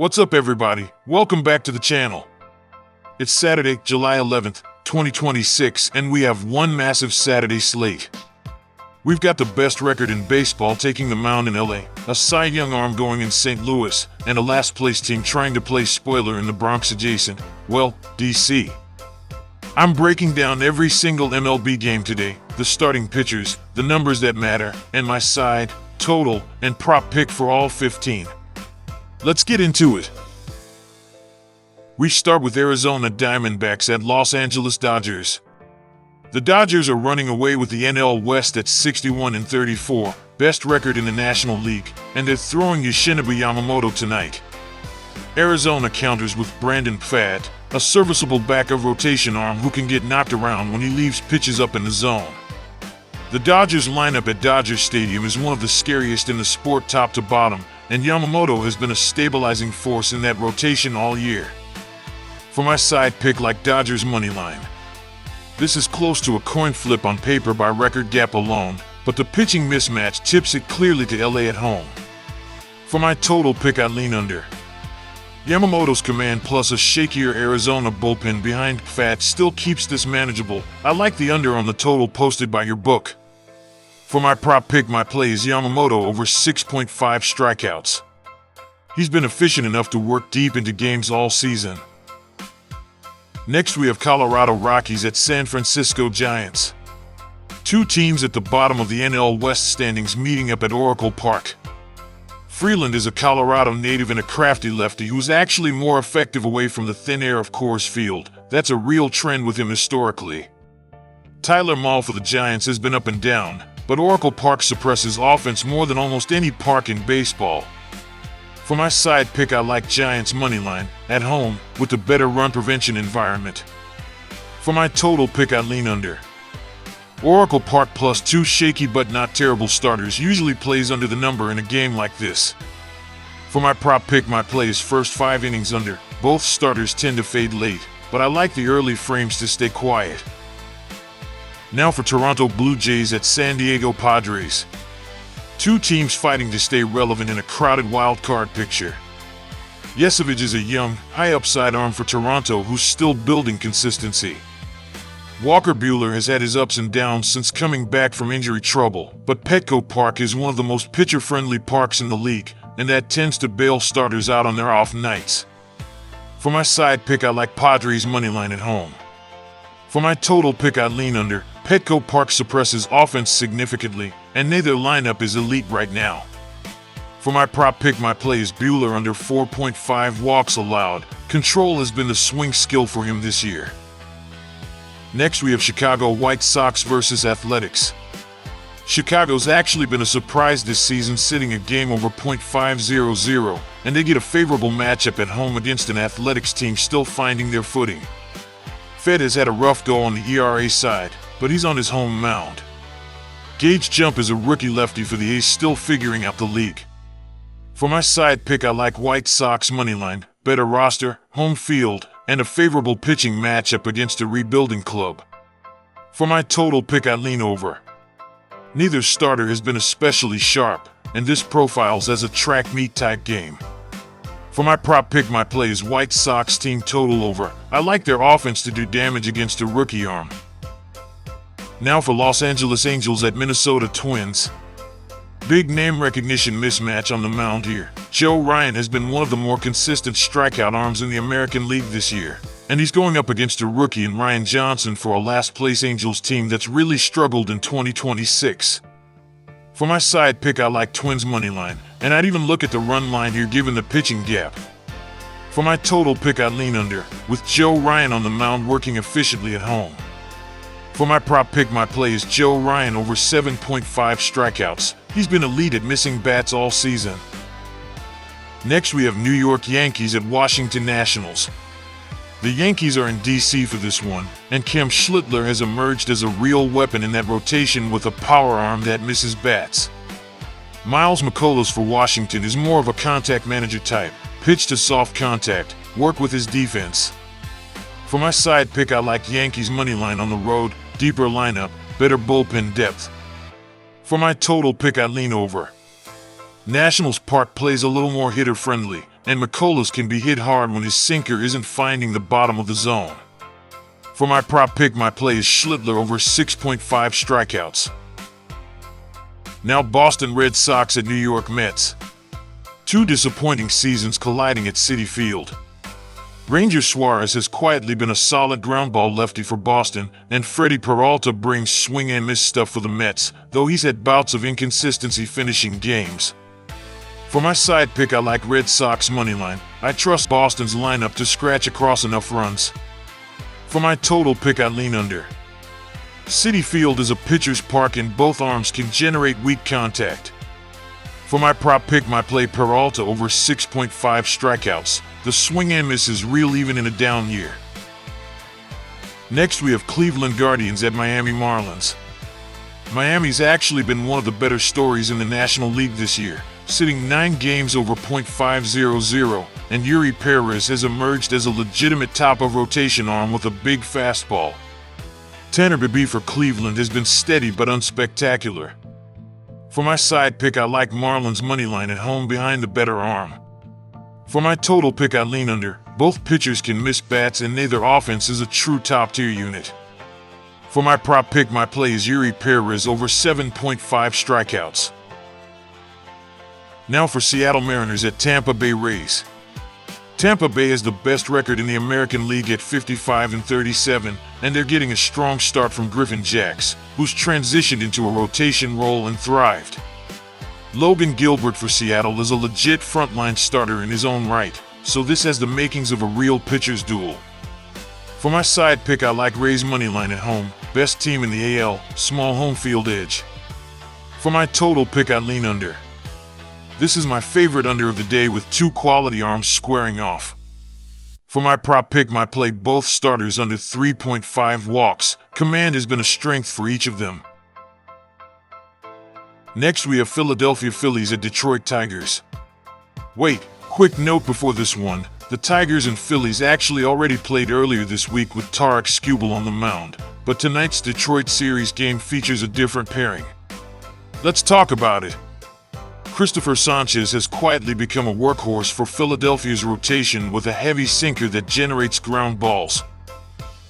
What's up, everybody? Welcome back to the channel. It's Saturday, July 11th, 2026, and we have one massive Saturday slate. We've got the best record in baseball taking the mound in LA, a Cy Young arm going in St. Louis, and a last-place team trying to play spoiler in the Bronx adjacent, well, DC. I'm breaking down every single MLB game today, the starting pitchers, the numbers that matter, and my side, total, and prop pick for all 15. Let's get into it. We start with Arizona Diamondbacks at Los Angeles Dodgers. The Dodgers are running away with the NL West at 61-34, best record in the National League, and they're throwing Yoshinobu Yamamoto tonight. Arizona counters with Brandon Pfaadt, a serviceable back-of-rotation arm who can get knocked around when he leaves pitches up in the zone. The Dodgers lineup at Dodger Stadium is one of the scariest in the sport top to bottom, and Yamamoto has been a stabilizing force in that rotation all year. For my side pick, like Dodgers money line. This is close to a coin flip on paper by record gap alone, but the pitching mismatch tips it clearly to LA at home. For my total pick, I lean under. Yamamoto's command plus a shakier Arizona bullpen behind Pfaadt still keeps this manageable. I like the under on the total posted by your book. For my prop pick, my play is Yamamoto over 6.5 strikeouts. He's been efficient enough to work deep into games all season. Next, we have Colorado Rockies at San Francisco Giants. Two teams at the bottom of the NL West standings meeting up at Oracle Park. Freeland is a Colorado native and a crafty lefty who's actually more effective away from the thin air of Coors Field. That's a real trend with him historically. Tyler Mahle for the Giants has been up and down, but Oracle Park suppresses offense more than almost any park in baseball. For my side pick, I like Giants moneyline, at home, with the better run prevention environment. For my total pick, I lean under. Oracle Park plus 2 shaky but not terrible starters usually plays under the number in a game like this. For my prop pick, my play is first 5 innings under. Both starters tend to fade late, but I like the early frames to stay quiet. Now for Toronto Blue Jays at San Diego Padres. Two teams fighting to stay relevant in a crowded wild card picture. Yesevich is a young, high-upside arm for Toronto who's still building consistency. Walker Buehler has had his ups and downs since coming back from injury trouble, but Petco Park is one of the most pitcher-friendly parks in the league, and that tends to bail starters out on their off nights. For my side pick, I like Padres moneyline at home. For my total pick, I lean under. Petco Park suppresses offense significantly, and neither lineup is elite right now. For my prop pick, my play is Buehler under 4.5 walks allowed. Control has been the swing skill for him this year. Next, we have Chicago White Sox versus Athletics. Chicago's actually been a surprise this season, sitting a game over .500, and they get a favorable matchup at home against an Athletics team still finding their footing. Fed has had a rough go on the ERA side, but he's on his home mound. Gage Jump is a rookie lefty for the A's still figuring out the league. For my side pick, I like White Sox moneyline, better roster, home field, and a favorable pitching matchup against a rebuilding club. For my total pick, I lean over. Neither starter has been especially sharp, and this profiles as a track meet type game. For my prop pick, my play is White Sox team total over. I like their offense to do damage against a rookie arm. Now for Los Angeles Angels at Minnesota Twins. Big name recognition mismatch on the mound here. Joe Ryan has been one of the more consistent strikeout arms in the American League this year, and he's going up against a rookie in Ryan Johnson for a last-place Angels team that's really struggled in 2026. For my side pick, I like Twins moneyline, and I'd even look at the run line here given the pitching gap. For my total pick, I lean under, with Joe Ryan on the mound working efficiently at home. For my prop pick, my play is Joe Ryan over 7.5 strikeouts. He's been elite at missing bats all season. Next, we have New York Yankees at Washington Nationals. The Yankees are in DC for this one, and Cam Schlittler has emerged as a real weapon in that rotation with a power arm that misses bats. Miles McCullough for Washington is more of a contact manager type, pitch to soft contact, work with his defense. For my side pick, I like Yankees moneyline on the road, deeper lineup, better bullpen depth. For my total pick, I lean over. Nationals Park plays a little more hitter-friendly, and McCullers can be hit hard when his sinker isn't finding the bottom of the zone. For my prop pick, my play is Schlittler over 6.5 strikeouts. Now Boston Red Sox at New York Mets. Two disappointing seasons colliding at Citi Field. Ranger Suarez has quietly been a solid ground ball lefty for Boston, and Freddie Peralta brings swing and miss stuff for the Mets, though he's had bouts of inconsistency finishing games. For my side pick, I like Red Sox moneyline. I trust Boston's lineup to scratch across enough runs. For my total pick, I lean under. Citi Field is a pitcher's park and both arms can generate weak contact. For my prop pick, my play Peralta over 6.5 strikeouts. The swing and miss is real even in a down year. Next we have Cleveland Guardians at Miami Marlins. Miami's actually been one of the better stories in the National League this year, sitting 9 games over .500, and Yuri Perez has emerged as a legitimate top-of-rotation arm with a big fastball. Tanner Bibee for Cleveland has been steady but unspectacular. For my side pick, I like Marlins moneyline at home behind the better arm. For my total pick, I lean under. Both pitchers can miss bats and neither offense is a true top-tier unit. For my prop pick, my play is Yuri Perez over 7.5 strikeouts. Now for Seattle Mariners at Tampa Bay Rays. Tampa Bay has the best record in the American League at 55-37, and they're getting a strong start from Griffin Jax, who's transitioned into a rotation role and thrived. Logan Gilbert for Seattle is a legit frontline starter in his own right, so this has the makings of a real pitcher's duel. For my side pick, I like Rays moneyline at home, best team in the AL, small home field edge. For my total pick, I lean under. This is my favorite under of the day with two quality arms squaring off. For my prop pick, my play both starters under 3.5 walks. Command has been a strength for each of them. Next we have Philadelphia Phillies at Detroit Tigers. Wait, quick note before this one. The Tigers and Phillies actually already played earlier this week with Tarik Skubal on the mound, but tonight's Detroit series game features a different pairing. Let's talk about it. Christopher Sanchez has quietly become a workhorse for Philadelphia's rotation with a heavy sinker that generates ground balls.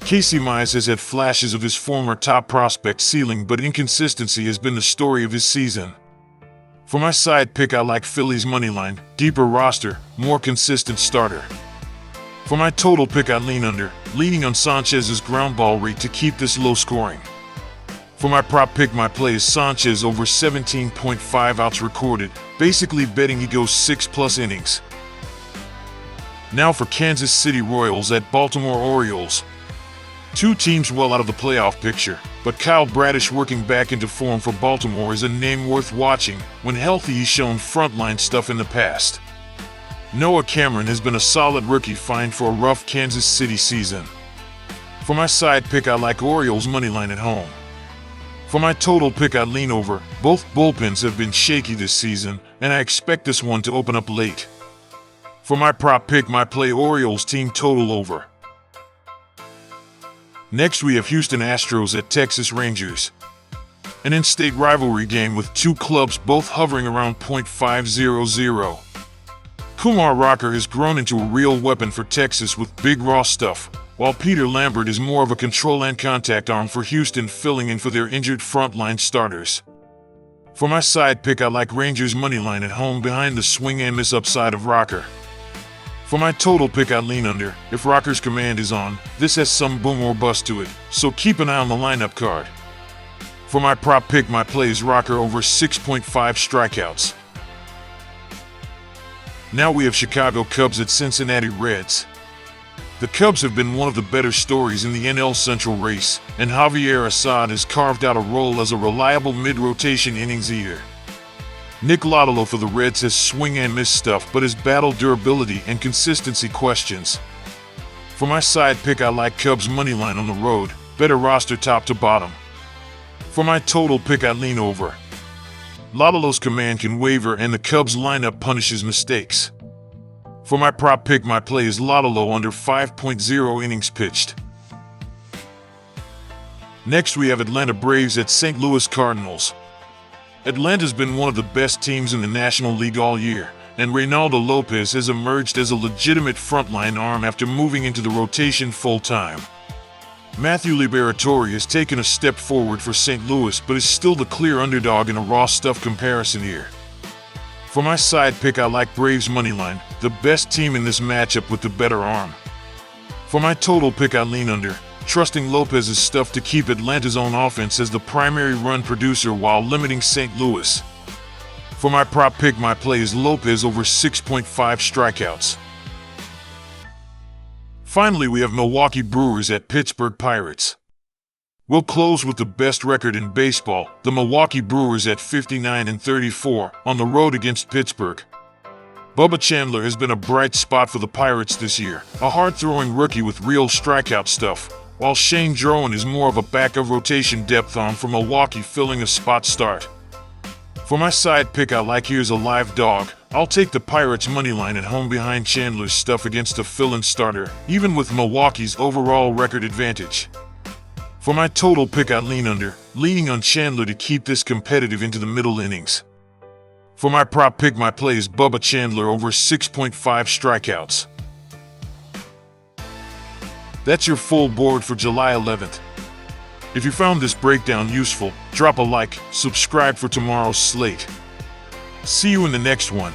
Casey Mize has had flashes of his former top prospect ceiling, but inconsistency has been the story of his season. For my side pick, I like Phillies moneyline, deeper roster, more consistent starter. For my total pick, I lean under, leaning on Sanchez's ground ball rate to keep this low scoring. For my prop pick, my play is Sanchez over 17.5 outs recorded, basically betting he goes 6+ innings. Now for Kansas City Royals at Baltimore Orioles. Two teams well out of the playoff picture, but Kyle Bradish working back into form for Baltimore is a name worth watching. When healthy, he's shown frontline stuff in the past. Noah Cameron has been a solid rookie find for a rough Kansas City season. For my side pick, I like Orioles moneyline at home. For my total pick, I lean over. Both bullpens have been shaky this season, and I expect this one to open up late. For my prop pick, my play Orioles team total over. Next we have Houston Astros at Texas Rangers. An in-state rivalry game with two clubs both hovering around .500. Kumar Rocker has grown into a real weapon for Texas with big raw stuff, while Peter Lambert is more of a control and contact arm for Houston, filling in for their injured frontline starters. For my side pick, I like Rangers moneyline at home behind the swing and miss upside of Rocker. For my total pick, I lean under. If Rocker's command is on, this has some boom or bust to it, so keep an eye on the lineup card. For my prop pick, my play is Rocker over 6.5 strikeouts. Now we have Chicago Cubs at Cincinnati Reds. The Cubs have been one of the better stories in the NL Central race, and Javier Assad has carved out a role as a reliable mid-rotation innings eater. Nick Lodolo for the Reds has swing and miss stuff, but has battled durability and consistency questions. For my side pick, I like Cubs moneyline on the road, better roster top to bottom. For my total pick, I lean over. Lodolo's command can waver and the Cubs lineup punishes mistakes. For my prop pick, my play is Lodolo under 5.0 innings pitched. Next we have Atlanta Braves at St. Louis Cardinals. Atlanta's been one of the best teams in the National League all year, and Reynaldo Lopez has emerged as a legitimate frontline arm after moving into the rotation full-time. Matthew Liberatore has taken a step forward for St. Louis, but is still the clear underdog in a raw stuff comparison here. For my side pick, I like Braves moneyline, the best team in this matchup with the better arm. For my total pick, I lean under, trusting Lopez's stuff to keep Atlanta's own offense as the primary run producer while limiting St. Louis. For my prop pick, my play is Lopez over 6.5 strikeouts. Finally, we have Milwaukee Brewers at Pittsburgh Pirates. We'll close with the best record in baseball, the Milwaukee Brewers at 59-34 on the road against Pittsburgh. Bubba Chandler has been a bright spot for the Pirates this year, a hard-throwing rookie with real strikeout stuff, while Shane Drowan is more of a back-of-rotation depth arm for Milwaukee, filling a spot start. For my side pick, I like here's a live dog. I'll take the Pirates moneyline at home behind Chandler's stuff against a fill-in starter, even with Milwaukee's overall record advantage. For my total pick, I lean under, leaning on Chandler to keep this competitive into the middle innings. For my prop pick, my play is Bubba Chandler over 6.5 strikeouts. That's your full board for July 11th. If you found this breakdown useful, drop a like, subscribe for tomorrow's slate. See you in the next one.